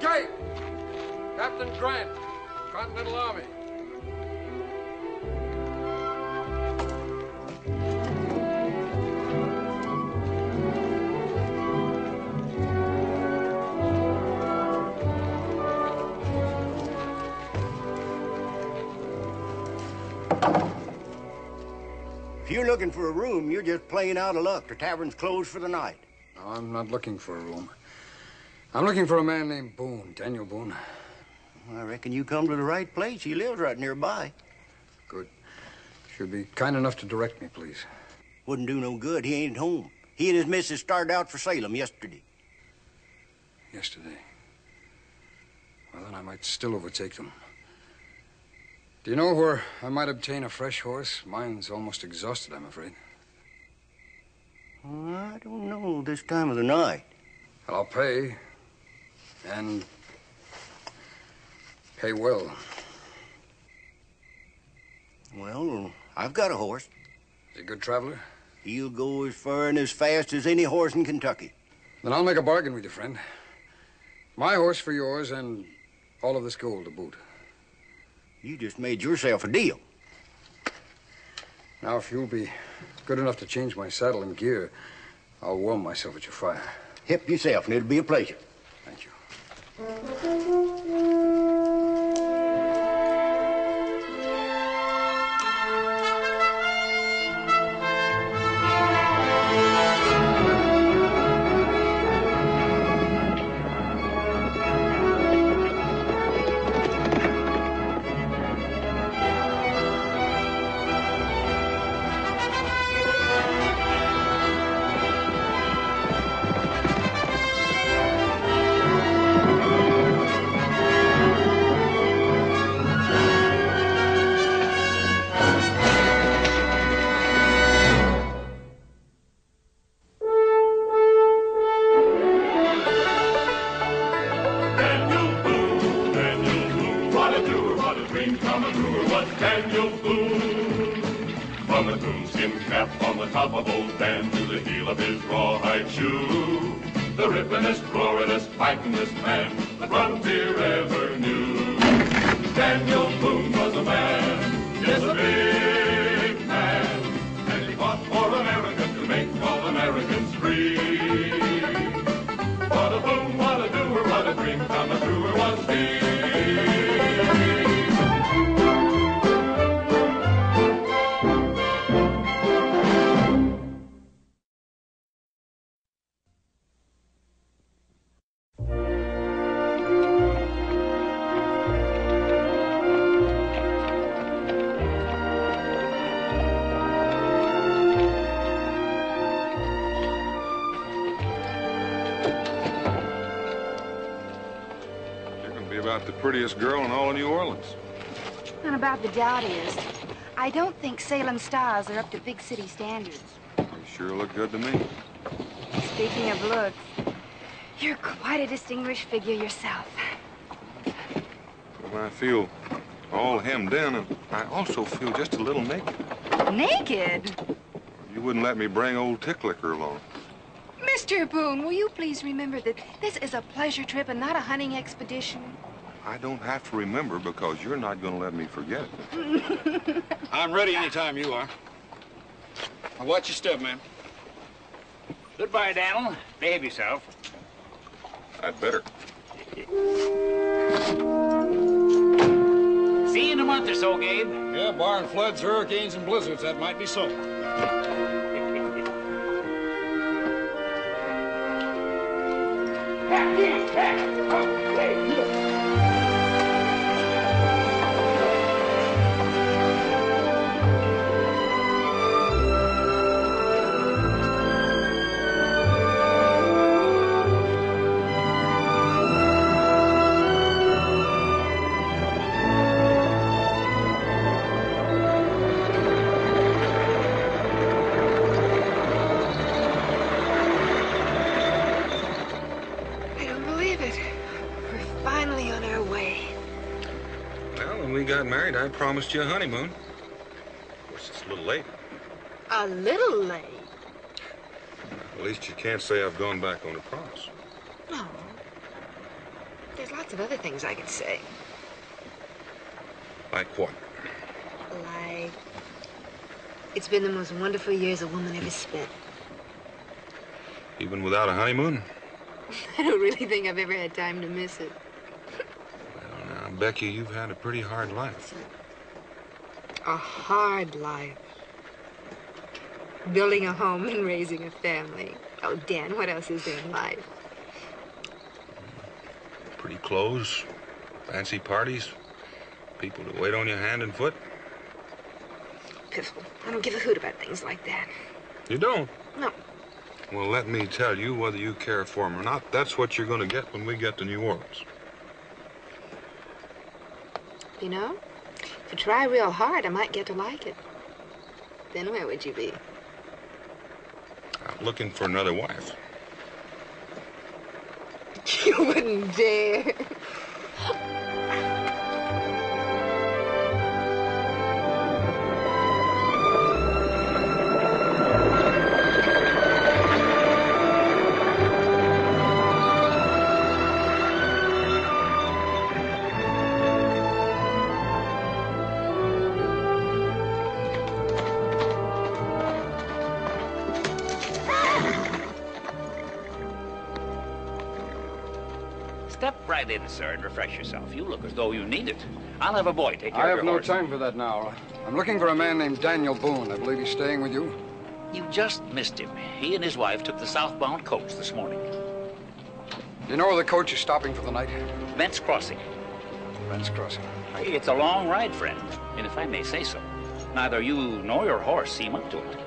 gate! Captain Grant, Continental Army. If you're looking for a room, you're just playing out of luck. The tavern's closed for the night. No, I'm not looking for a room. I'm looking for a man named Boone, Daniel Boone. I reckon you come to the right place. He lives right nearby. Good. Should be kind enough to direct me, please. Wouldn't do no good. He ain't at home. He and his missus started out for Salem yesterday. Yesterday? Well, then I might still overtake them. Do you know where I might obtain a fresh horse? Mine's almost exhausted, I'm afraid. I don't know this time of the night. Well, I'll pay. And pay well. Well, I've got a horse. Is he a good traveler? He'll go as far and as fast as any horse in Kentucky. Then I'll make a bargain with you, friend. My horse for yours and all of this gold to boot. You just made yourself a deal. Now, if you'll be good enough to change my saddle and gear, I'll warm myself at your fire. Help yourself, and it'll be a pleasure. Thank you. The prettiest girl in all of New Orleans. And about the doubt is, I don't think Salem stars are up to big city standards. You sure look good to me. Speaking of looks, you're quite a distinguished figure yourself. Well, I feel all hemmed in, and I also feel just a little naked. Naked? You wouldn't let me bring old Ticklicker along. Mr. Boone, will you please remember that this is a pleasure trip and not a hunting expedition? I don't have to remember because you're not going to let me forget. I'm ready anytime you are. Now watch your step, man. Goodbye, Daniel. Behave yourself. I'd better. See you in a month or so, Gabe. Yeah, barring floods, hurricanes, and blizzards, that might be so. Married, I promised you a honeymoon. Of course, it's a little late. A little late? At least you can't say I've gone back on a promise. No. There's lots of other things I could say. Like what? Like, it's been the most wonderful years a woman ever spent. Even without a honeymoon? I don't really think I've ever had time to miss it. Well, now, Becky, you've had a pretty hard life. A hard life. Building a home and raising a family. Oh, Dan, what else is there in life? Pretty clothes, fancy parties, people to wait on you hand and foot. Piffle, I don't give a hoot about things like that. You don't? No. Well, let me tell you, whether you care for them or not, that's what you're going to get when we get to New Orleans. You know, if you try real hard, I might get to like it. Then where would you be? I'm looking for another wife. You wouldn't dare. Step right in, sir, and refresh yourself. You look as though you need it. I'll have a boy take care I of have your no horse. time for that now. I'm looking for a man named Daniel Boone. I believe he's staying with you. You just missed him. He and his wife took the southbound coach this morning. Do you know where the coach is stopping for the night? Bent's Crossing. Ben's Crossing. It's a long ride, friend, and if I may say so, neither you nor your horse seem up to it.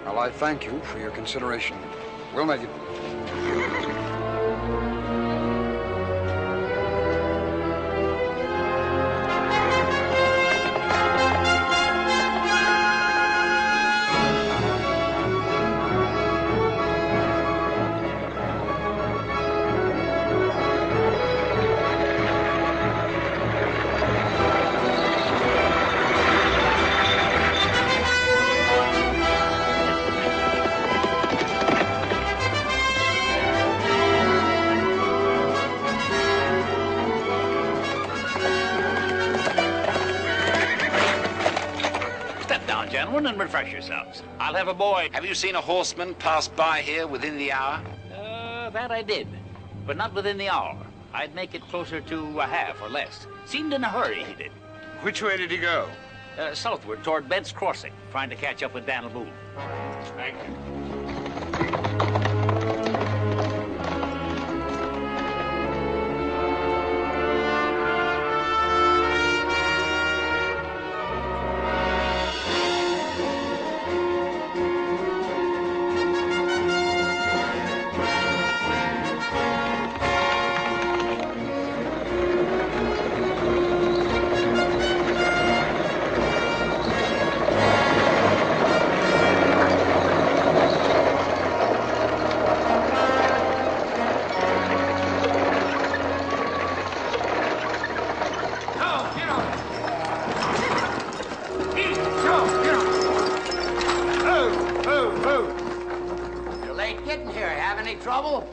Well, I thank you for your consideration. We'll make it. Gentlemen, and refresh yourselves. I'll have a boy. Have you seen a horseman pass by here within the hour? That I did, but not within the hour. I'd make it closer to a half or less. Seemed in a hurry, he did. Which way did he go? Southward toward Bent's Crossing, trying to catch up with Daniel Boone. Thank you.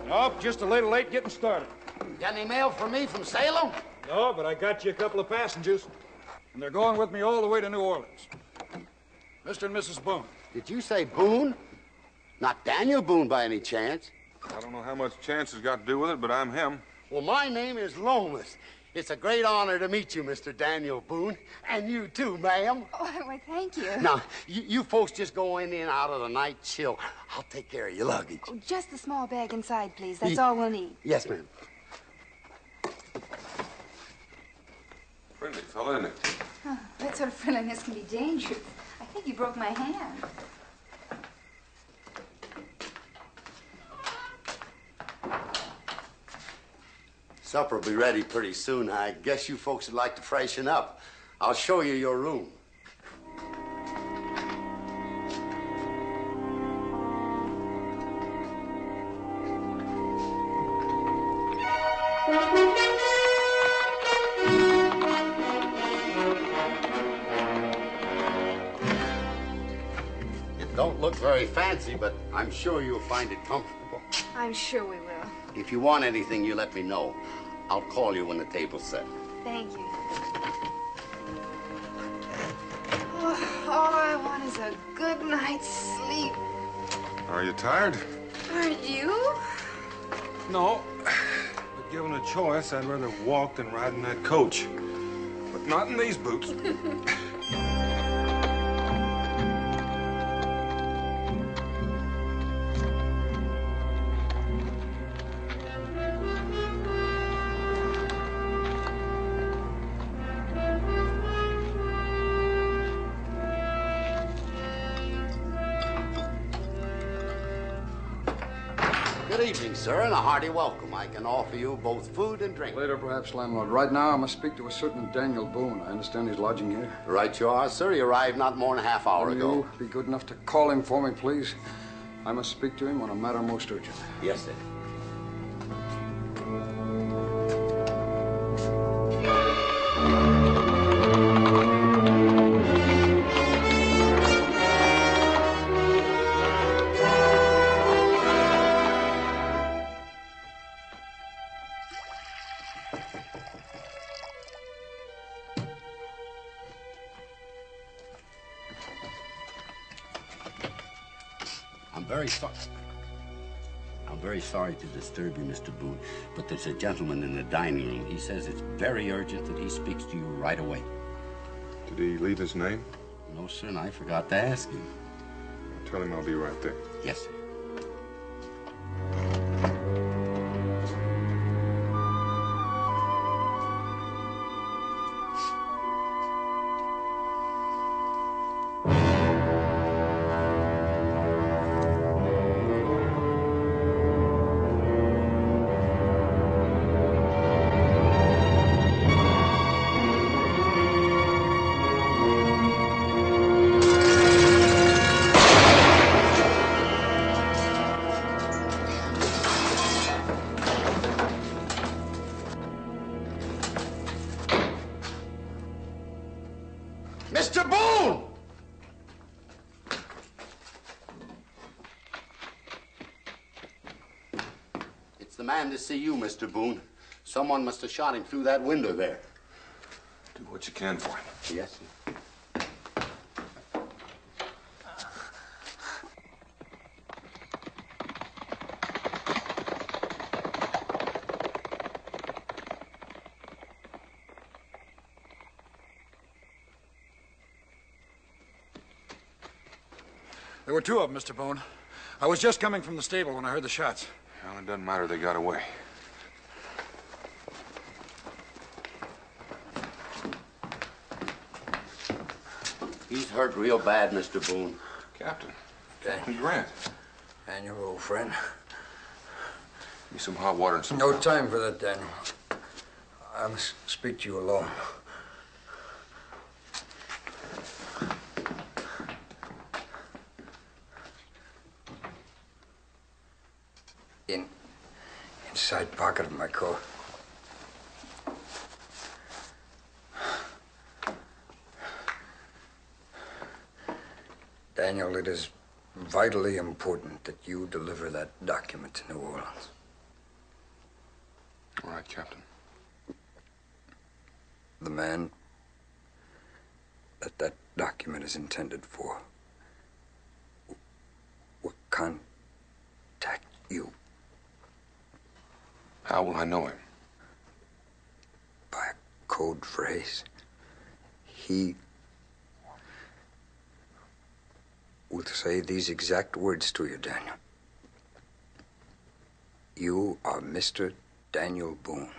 Nope, just a little late getting started. Got any mail for me from Salem? No, but I got you a couple of passengers, and they're going with me all the way to New Orleans. Mr. and Mrs. Boone. Did you say Boone? Not Daniel Boone by any chance? I don't know how much chance has got to do with it, but I'm him. Well, my name is Lomas. It's a great honor to meet you, Mr. Daniel Boone. And you too, ma'am. Oh, well, thank you. Now, you folks just go in and out of the night chill. I'll take care of your luggage. Oh, just the small bag inside, please. That's all we'll need. Yes, ma'am. Friendly fella, isn't it? Oh, that sort of friendliness can be dangerous. I think you broke my hand. Supper will be ready pretty soon. I guess you folks would like to freshen up. I'll show you your room. It don't look very fancy, but I'm sure you'll find it comfortable. I'm sure we will. If you want anything, you let me know. I'll call you when the table's set. Thank you. Oh, all I want is a good night's sleep. Are you tired? Aren't you? No. But given a choice, I'd rather walk than ride in that coach. But not in these boots. Good evening, sir, and a hearty welcome. I can offer you both food and drink. Later, perhaps, landlord. Right now, I must speak to a certain Daniel Boone. I understand he's lodging here. Right you are, sir. He arrived not more than a half hour ago. You be good enough to call him for me, please. I must speak to him on a matter most urgent. Yes, sir. I'm very sorry to disturb you, Mr. Boone, but there's a gentleman in the dining room. He says it's very urgent that he speaks to you right away. Did he leave his name? No, sir, and I forgot to ask him. Tell him I'll be right there. Yes, sir. Mr. Boone! It's the man to see you, Mr. Boone. Someone must have shot him through that window there. Do what you can for him. Yes, sir. There were two of them, Mr. Boone. I was just coming from the stable when I heard the shots. Well, it doesn't matter. They got away. He's hurt real bad, Mr. Boone. Captain. Captain Grant. Daniel, old friend. Give me some hot water and some... No time for that, Daniel. I must speak to you alone. Inside pocket of my coat. Daniel, it is vitally important that you deliver that document to New Orleans. All right, Captain. The man that document is intended for will contact you. How will I know him? By a code phrase. He will say these exact words to you, Daniel. You are Mr. Daniel Boone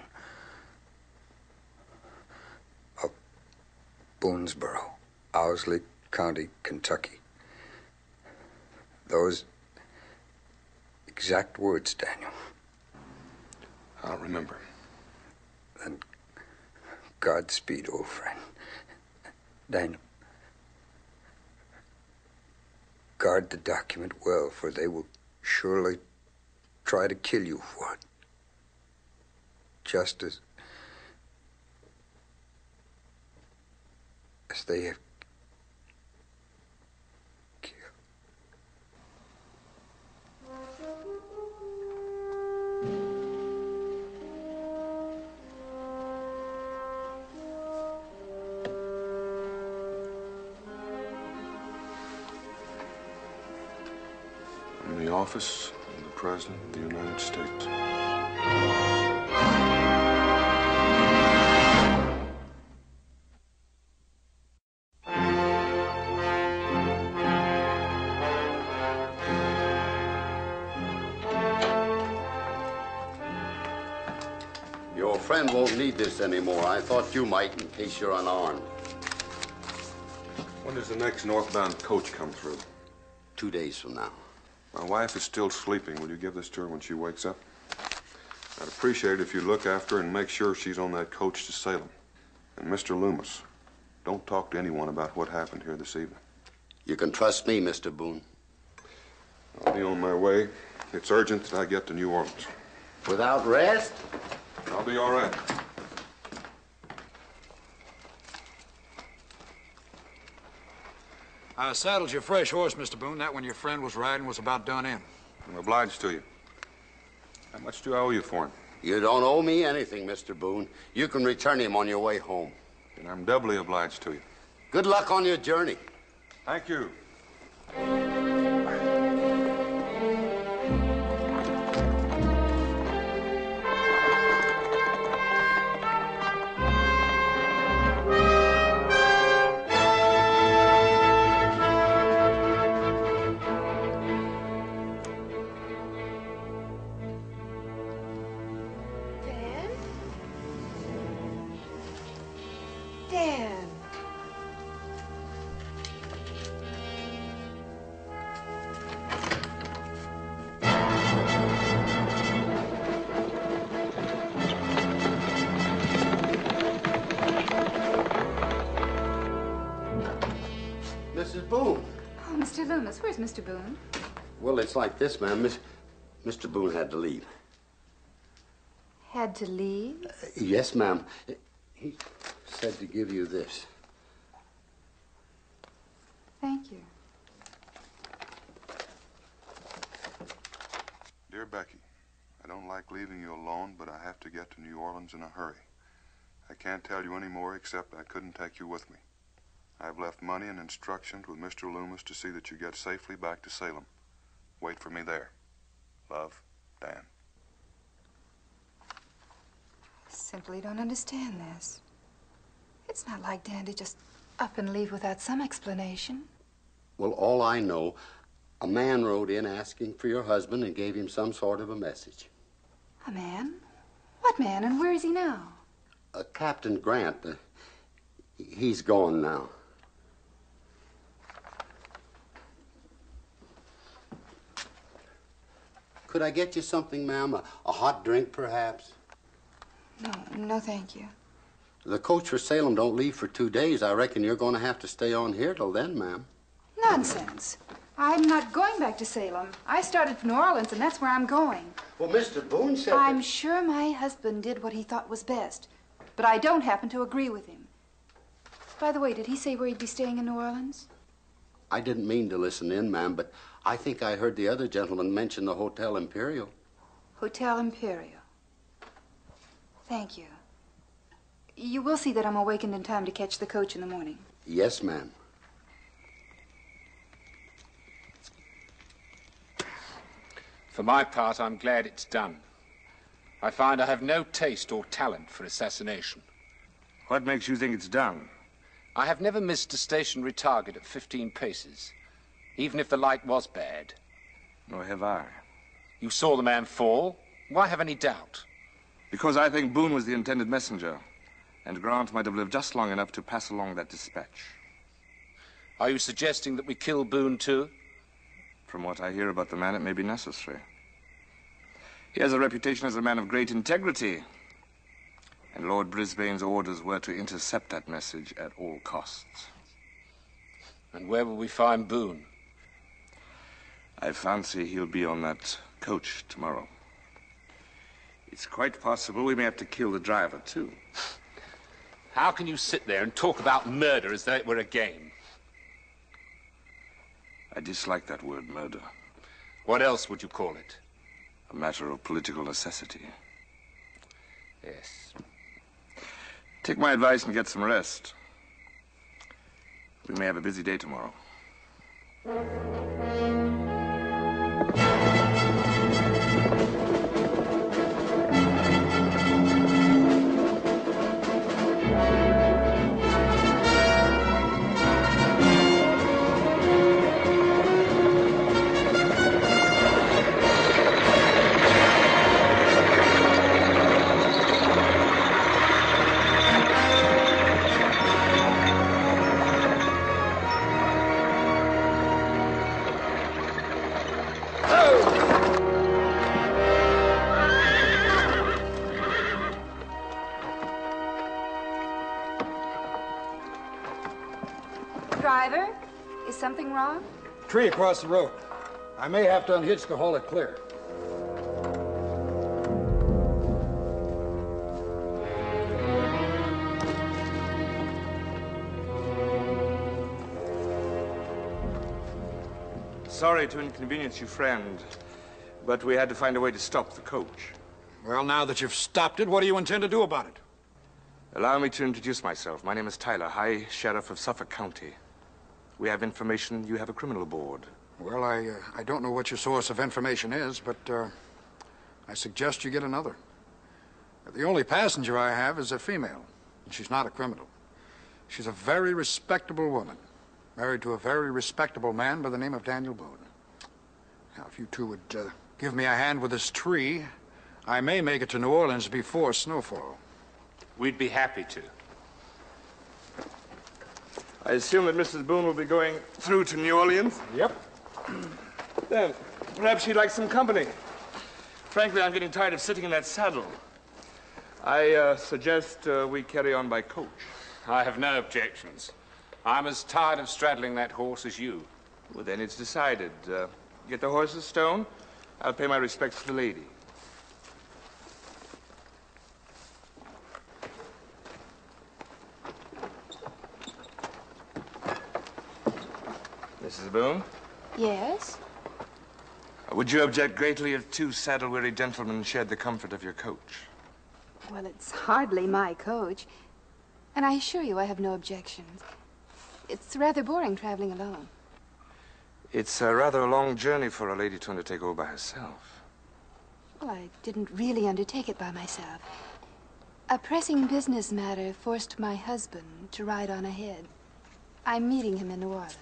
of Boonesboro, Owsley County, Kentucky. Those exact words, Daniel. I'll remember. Then Godspeed, old friend. Daniel, guard the document well, for they will surely try to kill you for it. Just as they have killed. the office of the President of the United States. Your friend won't need this anymore. I thought you might in case you're unarmed. When does the next northbound coach come through? 2 days from now. My wife is still sleeping. Will you give this to her when she wakes up? I'd appreciate it if you look after her and make sure she's on that coach to Salem. And Mr. Loomis, don't talk to anyone about what happened here this evening. You can trust me, Mr. Boone. I'll be on my way. It's urgent that I get to New Orleans. Without rest? I'll be all right. I saddled your fresh horse, Mr. Boone. That one your friend was riding was about done in. I'm obliged to you. How much do I owe you for him? You don't owe me anything, Mr. Boone. You can return him on your way home. And I'm doubly obliged to you. Good luck on your journey. Thank you. Mrs. Boone. Oh, Mr. Loomis, where's Mr. Boone? Well, it's like this, ma'am. Mr. Boone had to leave. Had to leave? Yes, ma'am. He said to give you this. Thank you. Dear Becky, I don't like leaving you alone, but I have to get to New Orleans in a hurry. I can't tell you any more except I couldn't take you with me. I've left money and instructions with Mr. Loomis to see that you get safely back to Salem. Wait for me there. Love, Dan. I simply don't understand this. It's not like Dan to just up and leave without some explanation. Well, all I know, a man rode in asking for your husband and gave him some sort of a message. A man? What man, and where is he now? Captain Grant. He's gone now. Could I get you something, ma'am? A hot drink, perhaps? No, thank you. The coach for Salem don't leave for 2 days. I reckon you're going to have to stay on here till then, ma'am. Nonsense. I'm not going back to Salem. I started for New Orleans, and that's where I'm going. Well, Mr. Boone said... I'm sure my husband did what he thought was best, but I don't happen to agree with him. By the way, did he say where he'd be staying in New Orleans? I didn't mean to listen in, ma'am, but I think I heard the other gentleman mention the Hotel Imperial. Hotel Imperial. Thank you. You will see that I'm awakened in time to catch the coach in the morning. Yes, ma'am. For my part, I'm glad it's done. I find I have no taste or talent for assassination. What makes you think it's done? I have never missed a stationary target at 15 paces, even if the light was bad. Nor have I. You saw the man fall. Why have any doubt? Because I think Boone was the intended messenger, and Grant might have lived just long enough to pass along that dispatch. Are you suggesting that we kill Boone, too? From what I hear about the man, it may be necessary. He has a reputation as a man of great integrity, and Lord Brisbane's orders were to intercept that message at all costs. And where will we find Boone? I fancy he'll be on that coach tomorrow. It's quite possible we may have to kill the driver, too. How can you sit there and talk about murder as though it were a game? I dislike that word, murder. What else would you call it? A matter of political necessity. Yes. Take my advice and get some rest. We may have a busy day tomorrow. Driver, is something wrong? Tree across the road. I may have to unhitch to haul it clear. Sorry to inconvenience you, friend, but we had to find a way to stop the coach. Well, now that you've stopped it, what do you intend to do about it? Allow me to introduce myself. My name is Tyler, High Sheriff of Suffolk County. We have information you have a criminal aboard. Well, I don't know what your source of information is, but I suggest you get another. The only passenger I have is a female, and she's not a criminal. She's a very respectable woman, married to a very respectable man by the name of Daniel Boone. Now, if you two would give me a hand with this tree, I may make it to New Orleans before snowfall. We'd be happy to. I assume that Mrs. Boone will be going through to New Orleans? Yep. Then, perhaps she'd like some company. Frankly, I'm getting tired of sitting in that saddle. I suggest we carry on by coach. I have no objections. I'm as tired of straddling that horse as you. Well, then it's decided. Get the horse's stone. I'll pay my respects to the lady. Mrs. Boone? Yes? Would you object greatly if two saddle-weary gentlemen shared the comfort of your coach? Well, it's hardly my coach. And I assure you I have no objections. It's rather boring traveling alone. It's rather a long journey for a lady to undertake all by herself. Well, I didn't really undertake it by myself. A pressing business matter forced my husband to ride on ahead. I'm meeting him in New Orleans.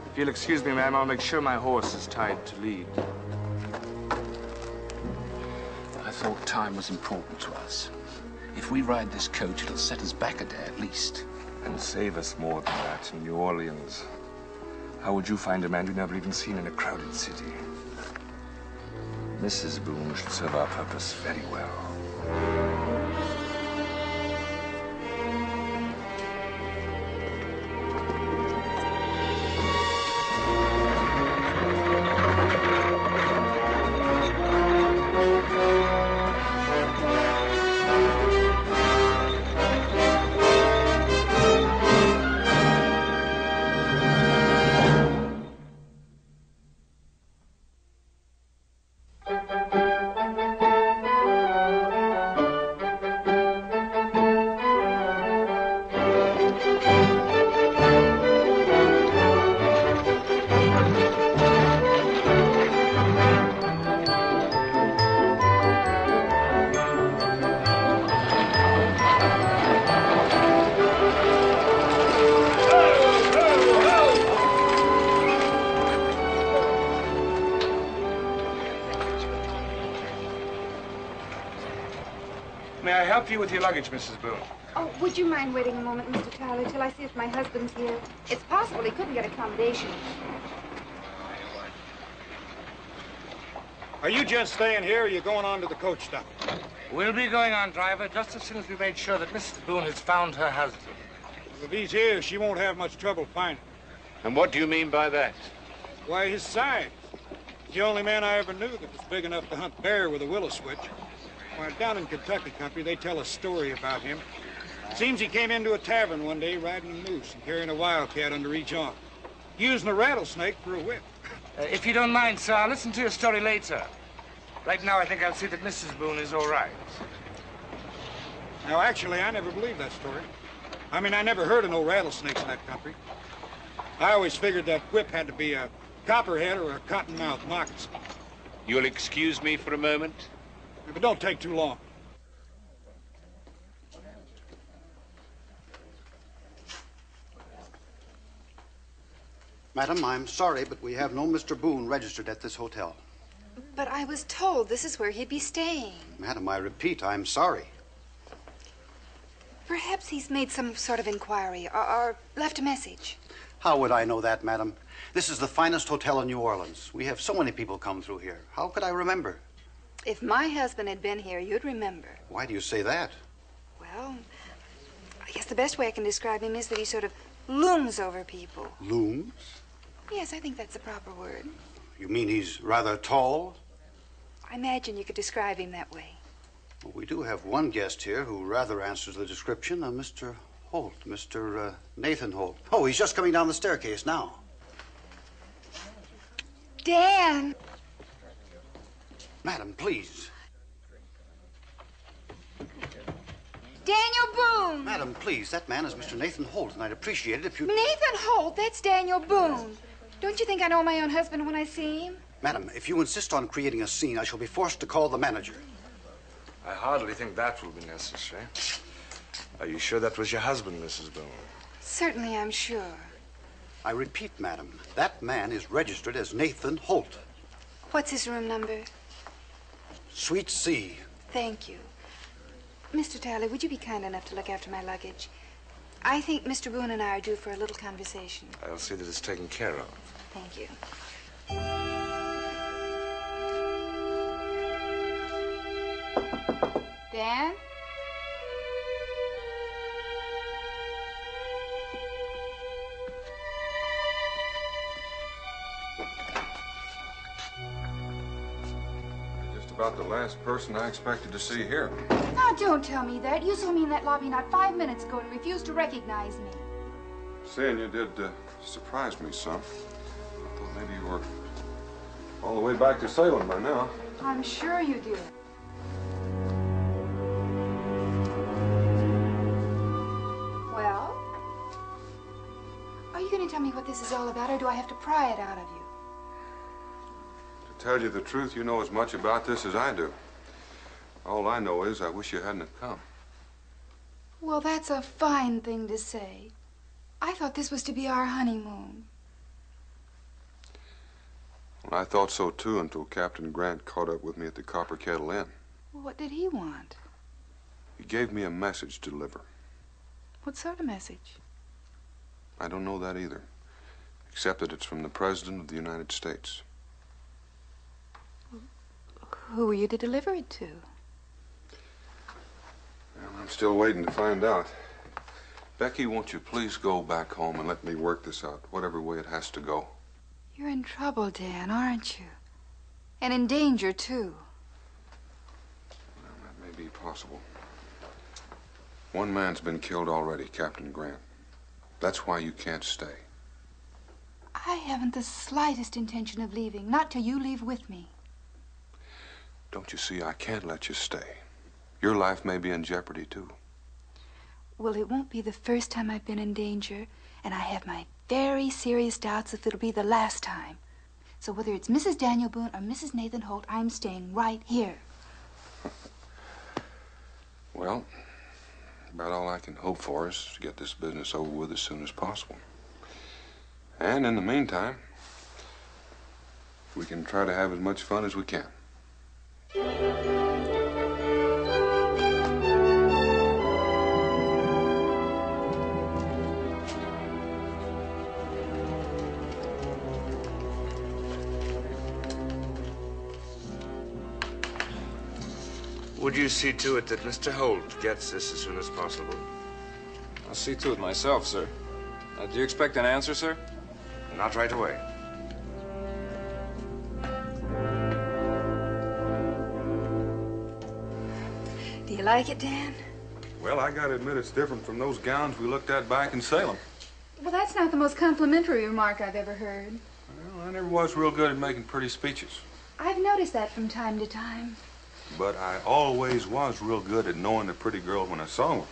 If you'll excuse me, ma'am, I'll make sure my horse is tied to lead. I thought time was important to us. If we ride this coach, it'll set us back a day at least. And save us more than that in New Orleans. How would you find a man you've never even seen in a crowded city? Mrs. Boone should serve our purpose very well. May I help you with your luggage, Mrs. Boone? Oh, would you mind waiting a moment, Mr. Tyler, till I see if my husband's here? It's possible he couldn't get accommodation. Are you gents staying here, or are you going on to the coach stop? We'll be going on, driver, just as soon as we made sure that Mrs. Boone has found her husband. If he's here, she won't have much trouble finding him. And what do you mean by that? Why, his size. He's the only man I ever knew that was big enough to hunt bear with a willow switch. Why, down in Kentucky country, they tell a story about him. Seems he came into a tavern one day riding a moose and carrying a wildcat under each arm, using a rattlesnake for a whip. If you don't mind, sir, I'll listen to your story later. Right now, I think I'll see that Mrs. Boone is all right. Now, actually, I never believed that story. I mean, I never heard of no rattlesnakes in that country. I always figured that whip had to be a copperhead or a cottonmouth moccasin. You'll excuse me for a moment? But don't take too long. Madam, I'm sorry, but we have no Mr. Boone registered at this hotel. But I was told this is where he'd be staying. Madam, I repeat, I'm sorry. Perhaps he's made some sort of inquiry or left a message. How would I know that, madam? This is the finest hotel in New Orleans. We have so many people come through here. How could I remember? If my husband had been here, you'd remember. Why do you say that? Well, I guess the best way I can describe him is that he sort of looms over people. Looms? Yes, I think that's the proper word. You mean he's rather tall? I imagine you could describe him that way. Well, we do have one guest here who rather answers the description, Mr. Holt, Mr. Nathan Holt. Oh, he's just coming down the staircase now. Dan! Madam, please. Daniel Boone! Madam, please, that man is Mr. Nathan Holt, and I'd appreciate it if you... Nathan Holt? That's Daniel Boone. Don't you think I know my own husband when I see him? Madam, if you insist on creating a scene, I shall be forced to call the manager. I hardly think that will be necessary. Are you sure that was your husband, Mrs. Boone? Certainly, I'm sure. I repeat, madam, that man is registered as Nathan Holt. What's his room number? Suite C. Thank you. Mr. Tyler, would you be kind enough to look after my luggage? I think Mr. Boone and I are due for a little conversation. I'll see that it's taken care of. Thank you. Dan? Just about the last person I expected to see here. Now, don't tell me that. You saw me in that lobby not 5 minutes ago and refused to recognize me. Seeing you did surprise me some. I thought maybe you were all the way back to Salem by now. I'm sure you did. Well? Are you going to tell me what this is all about, or do I have to pry it out of you? To tell you the truth, you know as much about this as I do. All I know is I wish you hadn't have come. Well, that's a fine thing to say. I thought this was to be our honeymoon. Well, I thought so, too, until Captain Grant caught up with me at the Copper Kettle Inn. What did he want? He gave me a message to deliver. What sort of message? I don't know that either, except that it's from the President of the United States. Who were you to deliver it to? Well, I'm still waiting to find out. Becky, won't you please go back home and let me work this out, whatever way it has to go? You're in trouble, Dan, aren't you? And in danger, too. Well, that may be possible. One man's been killed already, Captain Grant. That's why you can't stay. I haven't the slightest intention of leaving, not till you leave with me. Don't you see, I can't let you stay. Your life may be in jeopardy, too. Well, it won't be the first time I've been in danger, and I have my very serious doubts if it'll be the last time. So whether it's Mrs. Daniel Boone or Mrs. Nathan Holt, I'm staying right here. Well, about all I can hope for is to get this business over with as soon as possible. And in the meantime, we can try to have as much fun as we can. Would you see to it that Mr. Holt gets this as soon as possible? I'll see to it myself, sir. Do you expect an answer, sir? Not right away. Do you like it, Dan? Well, I gotta admit it's different from those gowns we looked at back in Salem. Well, that's not the most complimentary remark I've ever heard. Well, I never was real good at making pretty speeches. I've noticed that from time to time. But I always was real good at knowing a pretty girl when I saw one.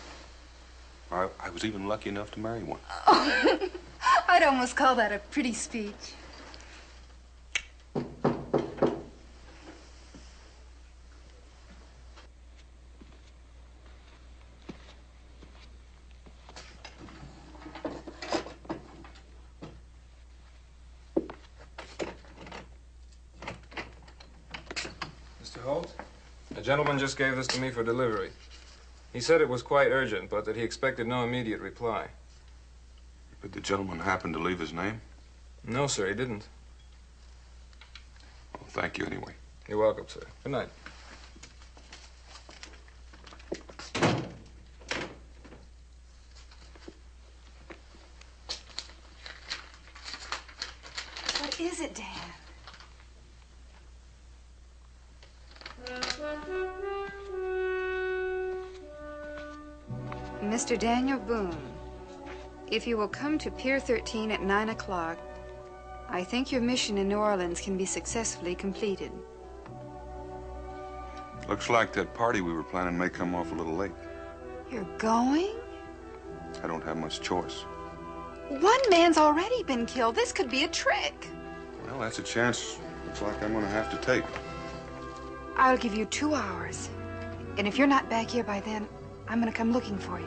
I was even lucky enough to marry one. Oh, I'd almost call that a pretty speech. Mr. Holt, a gentleman just gave this to me for delivery. He said it was quite urgent, but that he expected no immediate reply. Did the gentleman happen to leave his name? No, sir, he didn't. Well, thank you anyway. You're welcome, sir. Good night. Mr. Daniel Boone, if you will come to Pier 13 at 9 o'clock, I think your mission in New Orleans can be successfully completed. Looks like that party we were planning may come off a little late. You're going? I don't have much choice. One man's already been killed. This could be a trick. Well, that's a chance looks like I'm gonna have to take. I'll give you 2 hours. And if you're not back here by then, I'm gonna come looking for you.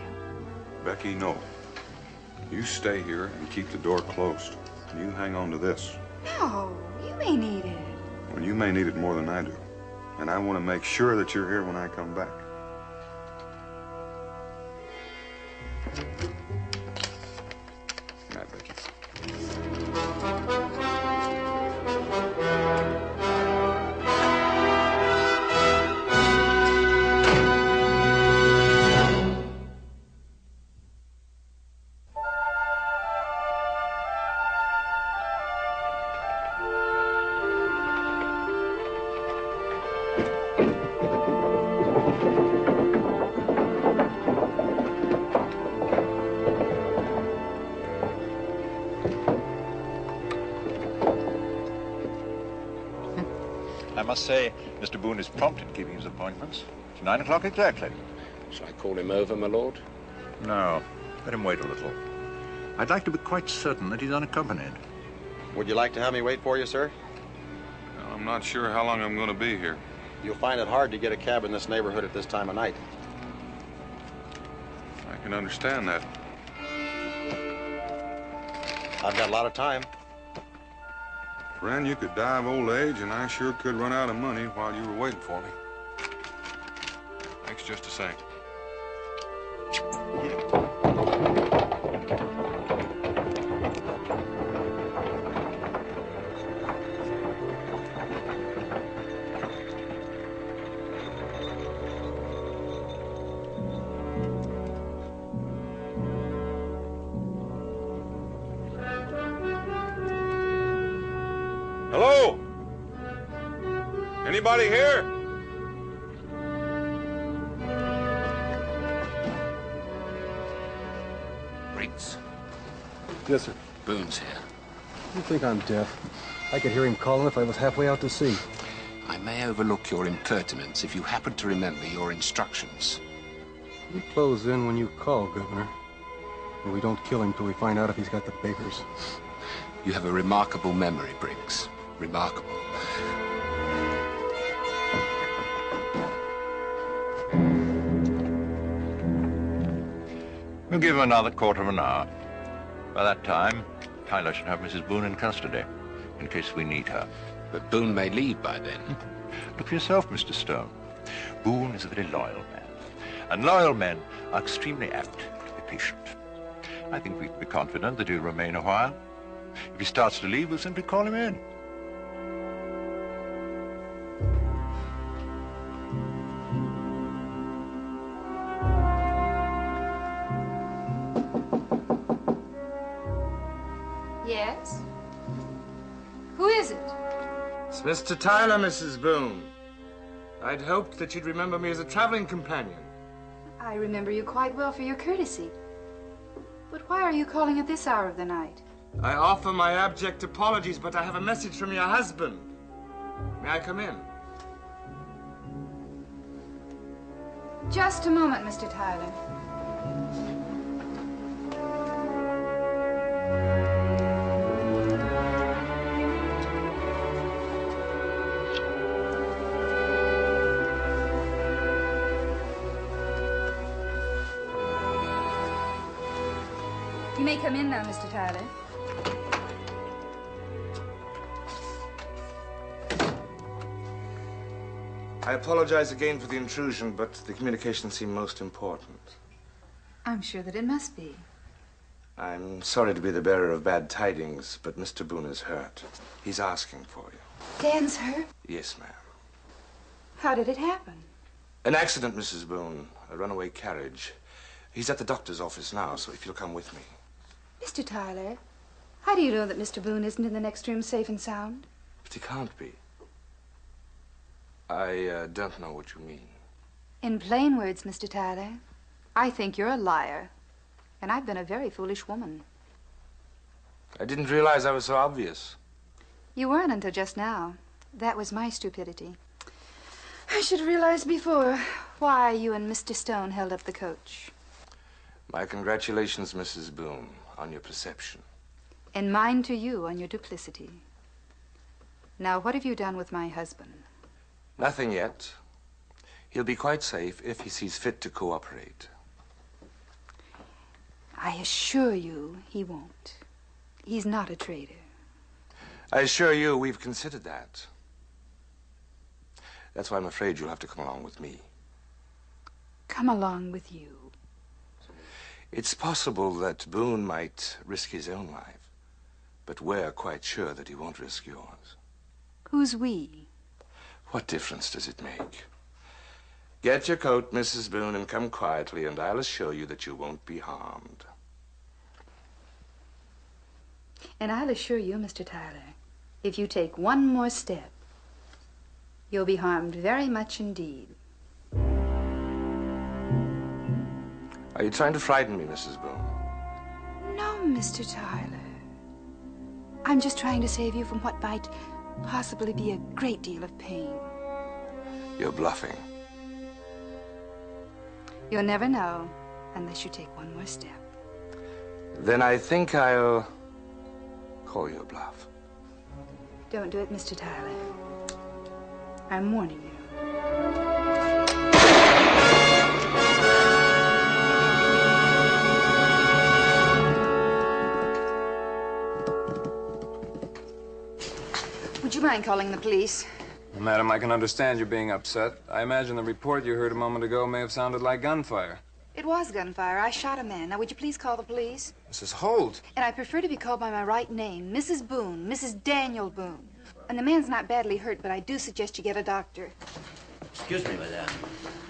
Becky, no. You stay here and keep the door closed. And you hang on to this. No, you may need it. Well, you may need it more than I do. And I want to make sure that you're here when I come back. Good night, Becky. I must say, Mr. Boone is prompt in keeping his appointments. It's 9 o'clock exactly. Shall I call him over, my lord? No, let him wait a little. I'd like to be quite certain that he's unaccompanied. Would you like to have me wait for you, sir? I'm not sure how long I'm going to be here. You'll find it hard to get a cab in this neighborhood at this time of night. I can understand that. I've got a lot of time. Friend, you could die of old age, and I sure could run out of money while you were waiting for me. Thanks just the same. Hello? Anybody here? Briggs. Yes, sir. Boone's here. You think I'm deaf? I could hear him calling if I was halfway out to sea. I may overlook your impertinence if you happen to remember your instructions. We close in when you call, Governor. And we don't kill him till we find out if he's got the bakers. You have a remarkable memory, Briggs. Remarkable. We'll give him another quarter of an hour. By that time, Tyler should have Mrs. Boone in custody, in case we need her. But Boone may leave by then. Look for yourself, Mr. Stone. Boone is a very loyal man. And loyal men are extremely apt to be patient. I think we can be confident that he'll remain a while. If he starts to leave, we'll simply call him in. Yes? Who is it? It's Mr. Tyler, Mrs. Boone. I'd hoped that you'd remember me as a traveling companion. I remember you quite well for your courtesy. But why are you calling at this hour of the night? I offer my abject apologies, but I have a message from your husband. May I come in? Just a moment, Mr. Tyler. You may come in now, Mr. Tyler. I apologize again for the intrusion, but the communication seemed most important. I'm sure that it must be. I'm sorry to be the bearer of bad tidings, but Mr. Boone is hurt. He's asking for you. Dan's hurt? Yes, ma'am. How did it happen? An accident, Mrs. Boone. A runaway carriage. He's at the doctor's office now, so if you'll come with me. Mr. Tyler, how do you know that Mr. Boone isn't in the next room safe and sound? But he can't be. I don't know what you mean. In plain words, Mr. Tyler, I think you're a liar. And I've been a very foolish woman. I didn't realize I was so obvious. You weren't until just now. That was my stupidity. I should have realized before why you and Mr. Stone held up the coach. My congratulations, Mrs. Boone, on your perception. And mine to you on your duplicity. Now, what have you done with my husband? Nothing yet. He'll be quite safe if he sees fit to cooperate. I assure you he won't. He's not a traitor. I assure you we've considered that. That's why I'm afraid you'll have to come along with me. Come along with you. It's possible that Boone might risk his own life, but we're quite sure that he won't risk yours. Who's we? What difference does it make? Get your coat, Mrs. Boone, and come quietly, and I'll assure you that you won't be harmed. And I'll assure you, Mr. Tyler, if you take one more step, you'll be harmed very much indeed. Are you trying to frighten me, Mrs. Boone? No, Mr. Tyler. I'm just trying to save you from what might possibly be a great deal of pain. You're bluffing. You'll never know unless you take one more step. Then I think I'll call you a bluff. Don't do it, Mr. Tyler. I'm warning you. Would you mind calling the police? Madam, I can understand you being upset. I imagine the report you heard a moment ago may have sounded like gunfire. It was gunfire. I shot a man. Now, would you please call the police? Mrs. Holt. And I prefer to be called by my right name, Mrs. Boone, Mrs. Daniel Boone. And the man's not badly hurt, but I do suggest you get a doctor. Excuse me, madame.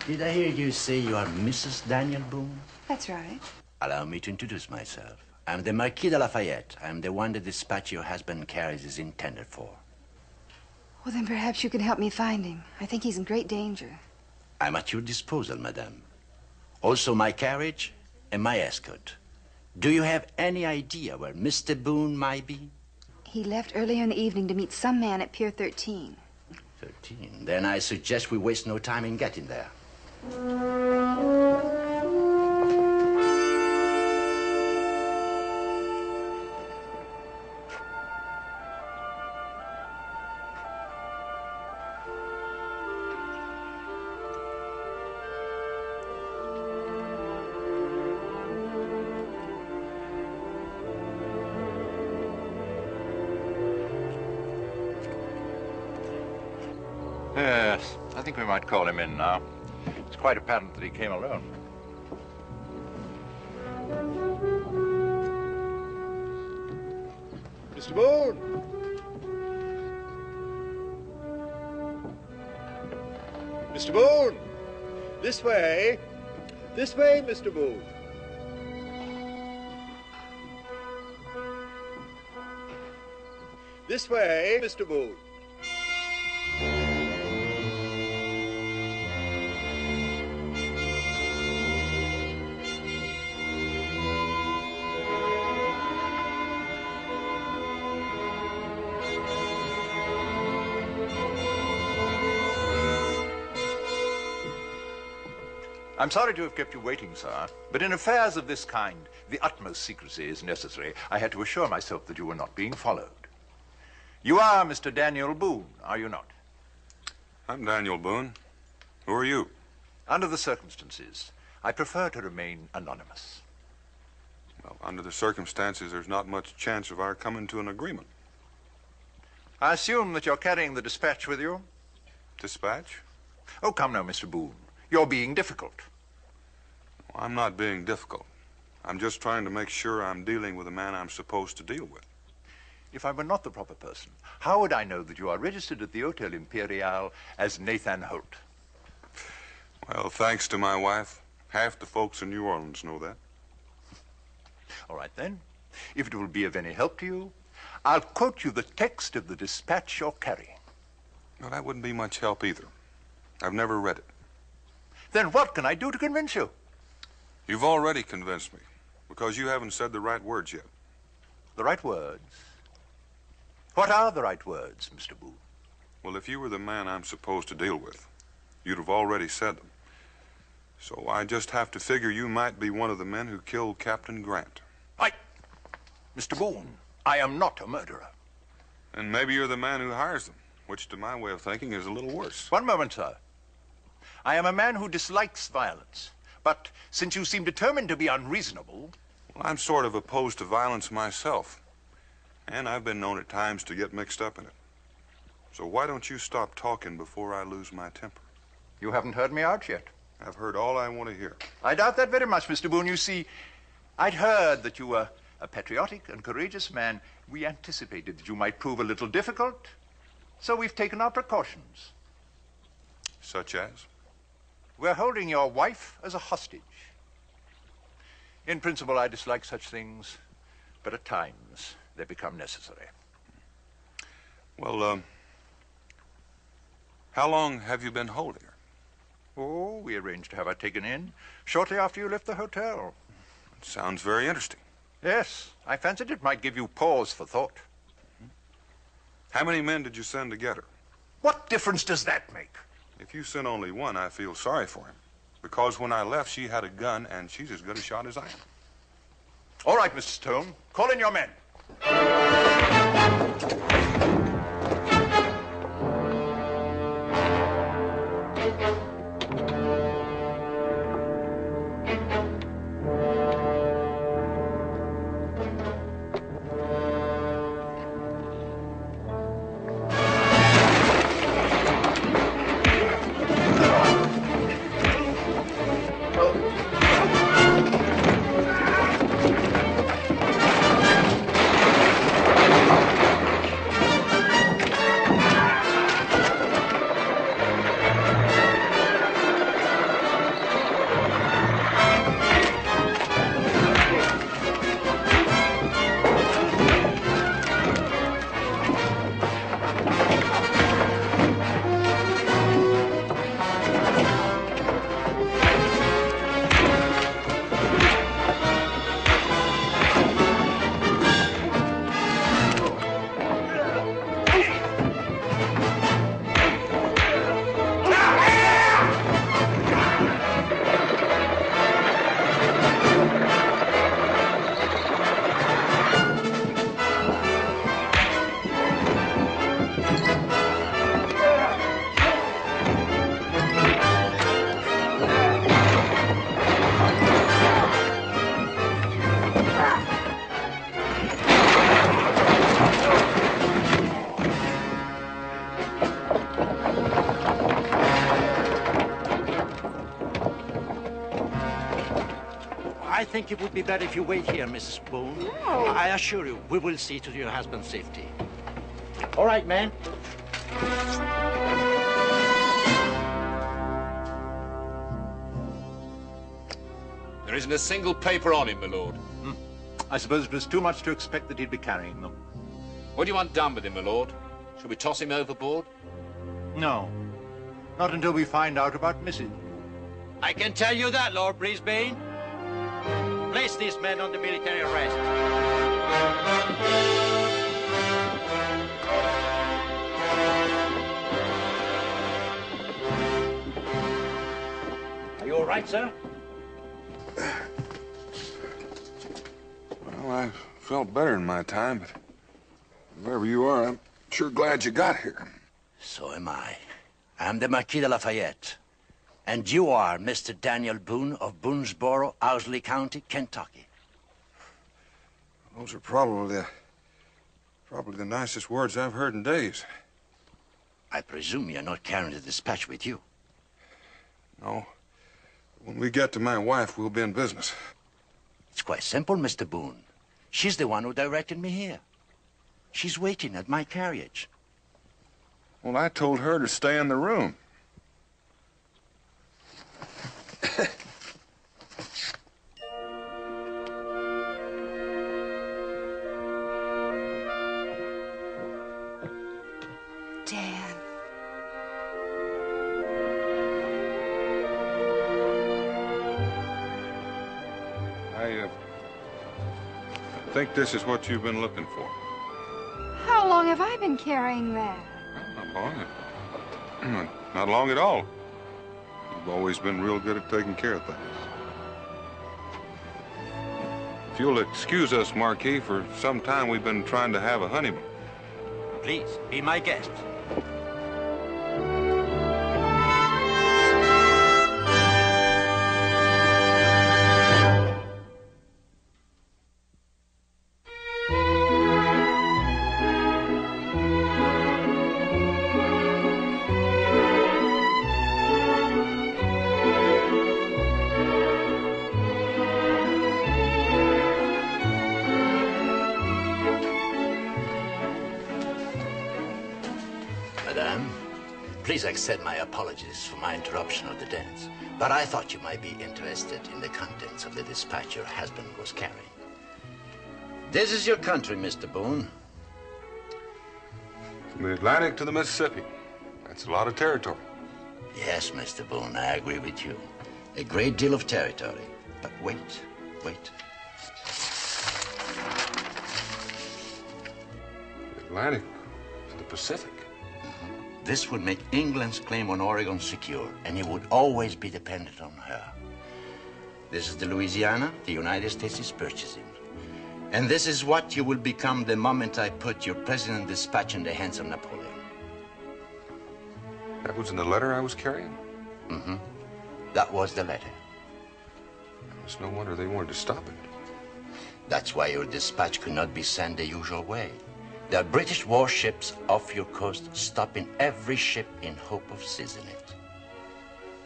Did I hear you say you are Mrs. Daniel Boone? That's right. Allow me to introduce myself. I'm the Marquis de Lafayette. I'm the one the dispatch your husband carries is intended for. Well, then perhaps you can help me find him. I think he's in great danger. I'm at your disposal, madame. Also my carriage and my escort. Do you have any idea where Mr. Boone might be? He left earlier in the evening to meet some man at Pier 13. 13? Then I suggest we waste no time in getting there. Yes, I think we might call him in now. It's quite apparent that he came alone. Mr. Boone! Mr. Boone! This way! This way, Mr. Boone! This way, Mr. Boone! I'm sorry to have kept you waiting, sir, but in affairs of this kind, the utmost secrecy is necessary. I had to assure myself that you were not being followed. You are Mr. Daniel Boone, are you not? I'm Daniel Boone. Who are you? Under the circumstances, I prefer to remain anonymous. Well, under the circumstances, there's not much chance of our coming to an agreement. I assume that you're carrying the dispatch with you? Dispatch? Oh, come now, Mr. Boone. You're being difficult. Well, I'm not being difficult. I'm just trying to make sure I'm dealing with the man I'm supposed to deal with. If I were not the proper person, how would I know that you are registered at the Hotel Imperial as Nathan Holt? Well, thanks to my wife, half the folks in New Orleans know that. All right, then. If it will be of any help to you, I'll quote you the text of the dispatch you're carrying. Well, that wouldn't be much help either. I've never read it. Then what can I do to convince you? You've already convinced me, because you haven't said the right words yet. The right words? What are the right words, Mr. Boone? Well, if you were the man I'm supposed to deal with, you'd have already said them. So I just have to figure you might be one of the men who killed Captain Grant. Mr. Boone, I am not a murderer. And maybe you're the man who hires them, which to my way of thinking is a little worse. One moment, sir. I am a man who dislikes violence. But since you seem determined to be unreasonable... Well, I'm sort of opposed to violence myself. And I've been known at times to get mixed up in it. So why don't you stop talking before I lose my temper? You haven't heard me out yet. I've heard all I want to hear. I doubt that very much, Mr. Boone. You see, I'd heard that you were a patriotic and courageous man. We anticipated that you might prove a little difficult, so we've taken our precautions. Such as? We're holding your wife as a hostage. In principle, I dislike such things, but at times they become necessary. Well, how long have you been holding her? Oh, we arranged to have her taken in shortly after you left the hotel. It sounds very interesting. Yes, I fancied it might give you pause for thought. How many men did you send to get her? What difference does that make? If you sent only one, I feel sorry for him. Because when I left, she had a gun, and she's as good a shot as I am. All right, Mr. Stone. Call in your men. I think it would be better if you wait here, Mrs. Boone. No. I assure you, we will see to your husband's safety. All right, man. There isn't a single paper on him, my lord. I suppose it was too much to expect that he'd be carrying them. What do you want done with him, my lord? Shall we toss him overboard? No. Not until we find out about Mrs. I can tell you that, Lord Brisbane. Place these men under military arrest. Are you all right, sir? Well, I felt better in my time, but wherever you are, I'm sure glad you got here. So am I. I'm the Marquis de Lafayette. And you are Mr. Daniel Boone of Boonesboro, Owsley County, Kentucky. Those are probably the nicest words I've heard in days. I presume you're not carrying the dispatch with you. No. When we get to my wife, we'll be in business. It's quite simple, Mr. Boone. She's the one who directed me here. She's waiting at my carriage. Well, I told her to stay in the room. Dan. think this is what you've been looking for? How long have I been carrying that? Not long. Not long at all. You've always been real good at taking care of things. If you'll excuse us, Marquis, for some time we've been trying to have a honeymoon. Please, be my guest. Please accept my apologies for my interruption of the dance, but I thought you might be interested in the contents of the dispatch your husband was carrying. This is your country, Mr. Boone. From the Atlantic to the Mississippi. That's a lot of territory. Yes, Mr. Boone, I agree with you. A great deal of territory. But wait. The Atlantic to the Pacific. This would make England's claim on Oregon secure, and you would always be dependent on her. This is the Louisiana the United States is purchasing. And this is what you will become the moment I put your president dispatch in the hands of Napoleon. That was in the letter I was carrying? Mm-hmm. That was the letter. It's no wonder they wanted to stop it. That's why your dispatch could not be sent the usual way. There are British warships off your coast, stopping every ship in hope of seizing it.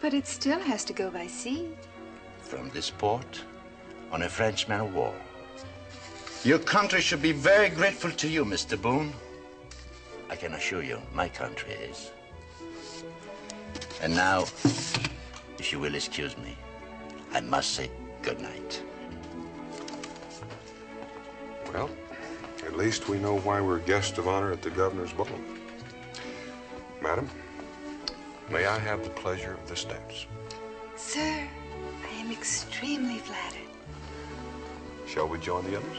But it still has to go by sea. From this port, on a French man of war. Your country should be very grateful to you, Mr. Boone. I can assure you, my country is. And now, if you will excuse me, I must say good night. Well, at least we know why we're guests of honor at the governor's ball. Madam, may I have the pleasure of this dance? Sir, I am extremely flattered. Shall we join the others?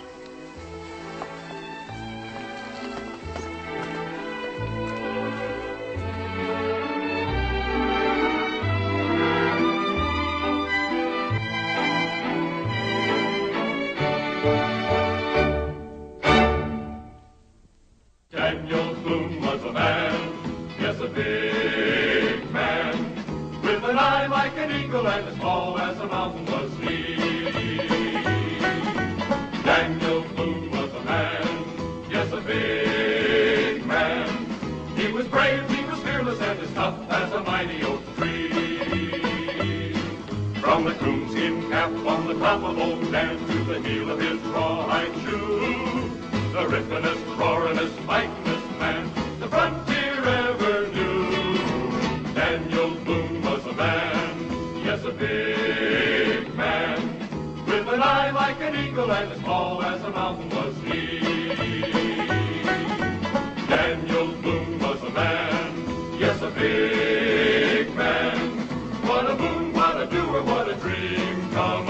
Daniel Boone was a man, yes, a big man, with an eye like an eagle and as tall as a mountain was he. Daniel Boone was a man, yes, a big man. He was brave, he was fearless, and as tough as a mighty oak tree. From the coonskin cap on the top of old Dan to the heel of his rawhide shoe, the ripplingest, roaringest, fightingest man the frontier ever knew. Daniel Boone was a man, yes, a big man, with an eye like an eagle and as tall as a mountain was he. Daniel Boone was a man, yes, a big man. What a boon, what a doer, what a dream come